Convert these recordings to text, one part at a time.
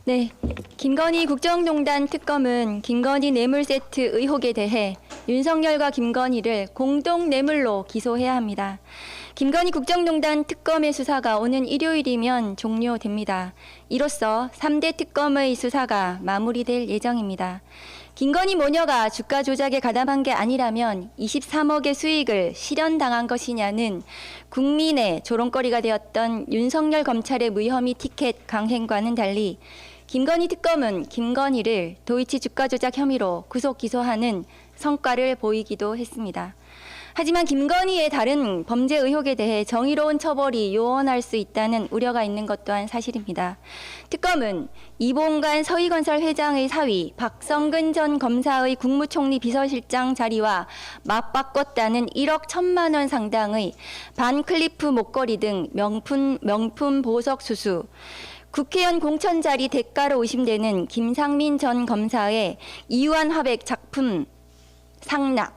네, 김건희 국정농단 특검은 김건희 뇌물 세트 의혹에 대해 윤석열과 김건희를 공동 뇌물로 기소해야 합니다. 김건희 국정농단 특검의 수사가 오는 일요일이면 종료됩니다. 이로써 3대 특검의 수사가 마무리될 예정입니다. 김건희 모녀가 주가 조작에 가담한 게 아니라면 23억의 수익을 실현당한 것이냐는 국민의 조롱거리가 되었던 윤석열 검찰의 무혐의 티켓 강행과는 달리 김건희 특검은 김건희를 도이치 주가 조작 혐의로 구속 기소하는 성과를 보이기도 했습니다. 하지만 김건희의 다른 범죄 의혹에 대해 정의로운 처벌이 요원할 수 있다는 우려가 있는 것 또한 사실입니다. 특검은 이봉관 서희건설 회장의 사위 박성근 전 검사의 국무총리 비서실장 자리와 맞바꿨다는 1억 1천만 원 상당의 반클리프 목걸이 등 명품 보석 수수, 국회의원 공천 자리 대가로 의심되는 김상민 전 검사의 이유한 화백 작품 상납,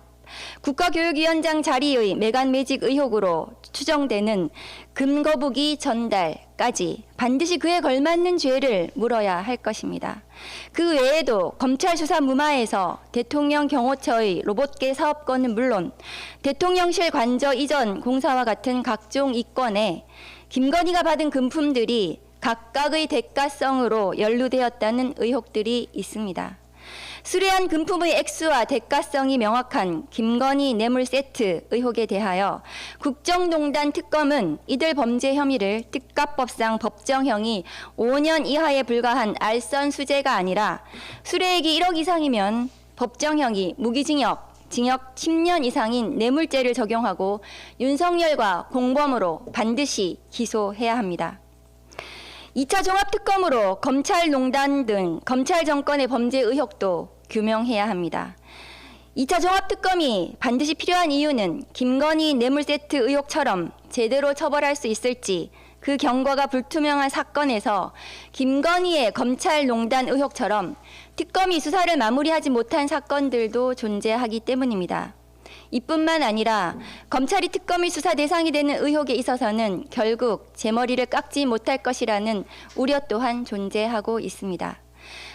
국가교육위원장 자리의 매간 매직 의혹으로 추정되는 금거북이 전달까지 반드시 그에 걸맞는 죄를 물어야 할 것입니다. 그 외에도 검찰 수사 무마에서 대통령 경호처의 로봇계 사업권은 물론 대통령실 관저 이전 공사와 같은 각종 이권에 김건희가 받은 금품들이 각각의 대가성으로 연루되었다는 의혹들이 있습니다. 수뢰한 금품의 액수와 대가성이 명확한 김건희 뇌물 세트 의혹에 대하여 국정농단 특검은 이들 범죄 징역을 특가법상 법정형이 5년 이하에 불과한 알선 수재가 아니라 수뢰액이 1억 이상이면 법정형이 무기징역, 징역 10년 이상인 뇌물죄를 적용하고 윤석열과 공범으로 반드시 기소해야 합니다. 2차 종합특검으로 검찰농단 등 검찰 정권의 범죄 의혹도 규명해야 합니다. 2차 종합특검이 반드시 필요한 이유는 김건희 뇌물 세트 의혹처럼 제대로 처벌할 수 있을지 그 경과가 불투명한 사건에서 김건희의 검찰농단 의혹처럼 특검이 수사를 마무리하지 못한 사건들도 존재하기 때문입니다. 이뿐만 아니라 검찰이 특검의 수사 대상이 되는 의혹에 있어서는 결국 제 머리를 깎지 못할 것이라는 우려 또한 존재하고 있습니다.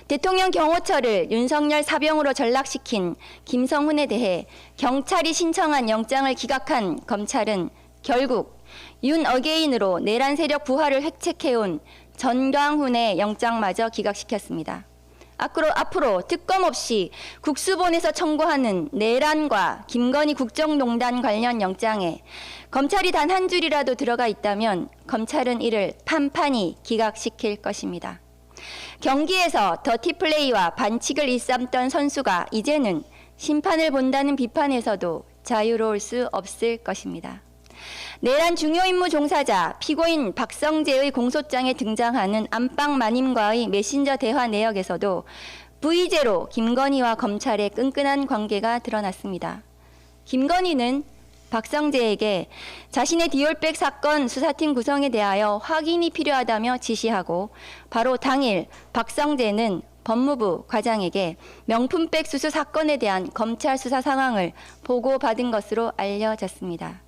대통령 경호처를 윤석열 사병으로 전락시킨 김성훈에 대해 경찰이 신청한 영장을 기각한 검찰은 결국 윤 어게인으로 내란 세력 부활을 획책해온 전광훈의 영장마저 기각시켰습니다. 앞으로 특검 없이 국수본에서 청구하는 내란과 김건희 국정농단 관련 영장에 검찰이 단 한 줄이라도 들어가 있다면 검찰은 이를 판판히 기각시킬 것입니다. 경기에서 더티플레이와 반칙을 일삼던 선수가 이제는 심판을 본다는 비판에서도 자유로울 수 없을 것입니다. 내란 중요 임무 종사자 피고인 박성재의 공소장에 등장하는 안방 마님과의 메신저 대화 내역에서도 V제로 김건희와 검찰의 끈끈한 관계가 드러났습니다. 김건희는 박성재에게 자신의 디올백 사건 수사팀 구성에 대하여 확인이 필요하다며 지시하고 바로 당일 박성재는 법무부 과장에게 명품백 수수 사건에 대한 검찰 수사 상황을 보고받은 것으로 알려졌습니다.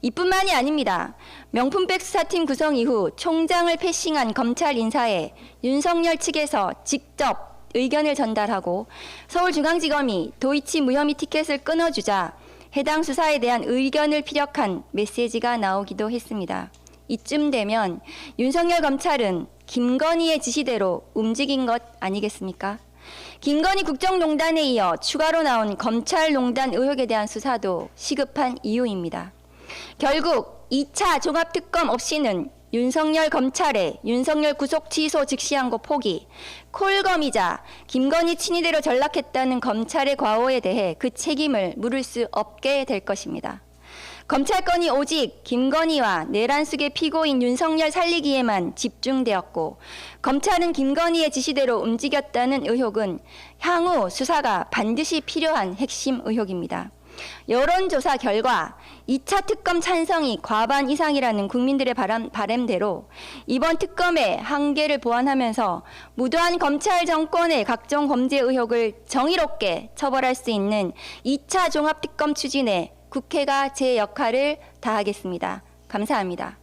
이뿐만이 아닙니다. 명품백 수사팀 구성 이후 총장을 패싱한 검찰 인사에 윤석열 측에서 직접 의견을 전달하고 서울중앙지검이 도이치 무혐의 티켓을 끊어주자 해당 수사에 대한 의견을 피력한 메시지가 나오기도 했습니다. 이쯤 되면 윤석열 검찰은 김건희의 지시대로 움직인 것 아니겠습니까? 김건희 국정농단에 이어 추가로 나온 검찰농단 의혹에 대한 수사도 시급한 이유입니다. 결국 2차 종합특검 없이는 윤석열 검찰의 윤석열 구속 취소 즉시항고 포기, 콜검이자 김건희 친위대로 전락했다는 검찰의 과오에 대해 그 책임을 물을 수 없게 될 것입니다. 검찰권이 오직 김건희와 내란 속의 피고인 윤석열 살리기에만 집중되었고 검찰은 김건희의 지시대로 움직였다는 의혹은 향후 수사가 반드시 필요한 핵심 의혹입니다. 여론조사 결과 2차 특검 찬성이 과반 이상이라는 국민들의 바람대로 이번 특검의 한계를 보완하면서 무도한 검찰 정권의 각종 범죄 의혹을 정의롭게 처벌할 수 있는 2차 종합특검 추진에 국회가 제 역할을 다하겠습니다. 감사합니다.